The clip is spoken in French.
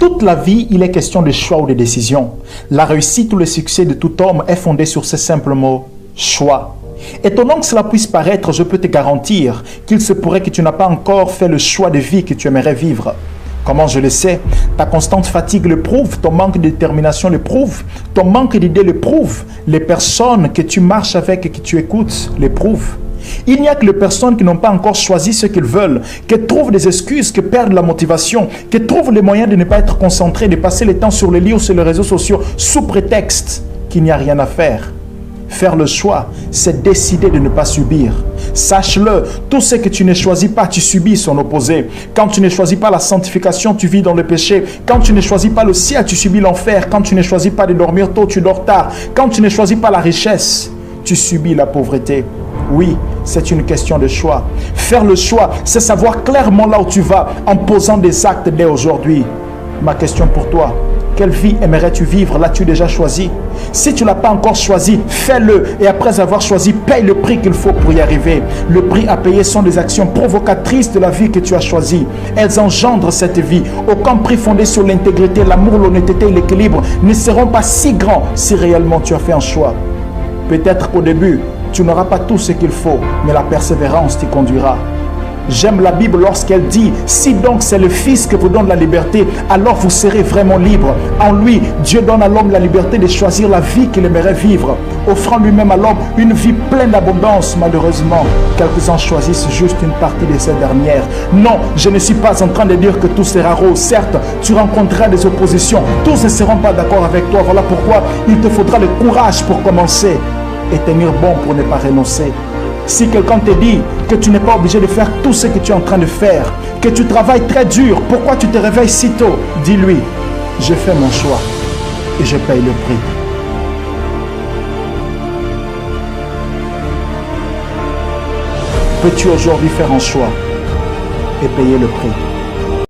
Toute la vie, il est question de choix ou de décision. La réussite ou le succès de tout homme est fondé sur ce simple mot, choix. Étonnant que cela puisse paraître, je peux te garantir qu'il se pourrait que tu n'as pas encore fait le choix de vie que tu aimerais vivre. Comment je le sais? Ta constante fatigue le prouve, ton manque de détermination le prouve, ton manque d'idées le prouve, les personnes que tu marches avec et que tu écoutes le prouvent. Il n'y a que les personnes qui n'ont pas encore choisi ce qu'ils veulent, qui trouvent des excuses, qui perdent la motivation, qui trouvent les moyens de ne pas être concentrés, de passer le temps sur les livres, sur les réseaux sociaux, sous prétexte qu'il n'y a rien à faire. Faire le choix, c'est décider de ne pas subir. Sache-le, tout ce que tu ne choisis pas, tu subis son opposé. Quand tu ne choisis pas la sanctification, tu vis dans le péché. Quand tu ne choisis pas le ciel, tu subis l'enfer. Quand tu ne choisis pas de dormir tôt, tu dors tard. Quand tu ne choisis pas la richesse, tu subis la pauvreté. Oui, c'est une question de choix. Faire le choix, c'est savoir clairement là où tu vas en posant des actes dès aujourd'hui. Ma question pour toi, quelle vie aimerais-tu vivre? L'as-tu déjà choisi? Si tu ne l'as pas encore choisi, fais-le et après avoir choisi, paye le prix qu'il faut pour y arriver. Le prix à payer sont des actions provocatrices de la vie que tu as choisie. Elles engendrent cette vie. Aucun prix fondé sur l'intégrité, l'amour, l'honnêteté et l'équilibre ne seront pas si grands si réellement tu as fait un choix. Peut-être qu'au début, tu n'auras pas tout ce qu'il faut, mais la persévérance t'y conduira. J'aime la Bible lorsqu'elle dit « Si donc c'est le Fils que vous donne la liberté, alors vous serez vraiment libre. En lui, Dieu donne à l'homme la liberté de choisir la vie qu'il aimerait vivre, offrant lui-même à l'homme une vie pleine d'abondance. Malheureusement, quelques-uns choisissent juste une partie de cette dernière. Non, je ne suis pas en train de dire que tout sera rose. Certes, tu rencontreras des oppositions. Tous ne seront pas d'accord avec toi. Voilà pourquoi il te faudra le courage pour commencer et tenir bon pour ne pas renoncer. Si quelqu'un te dit que tu n'es pas obligé de faire tout ce que tu es en train de faire, que tu travailles très dur, pourquoi tu te réveilles si tôt? Dis-lui, je fais mon choix et je paye le prix. Peux-tu aujourd'hui faire un choix et payer le prix?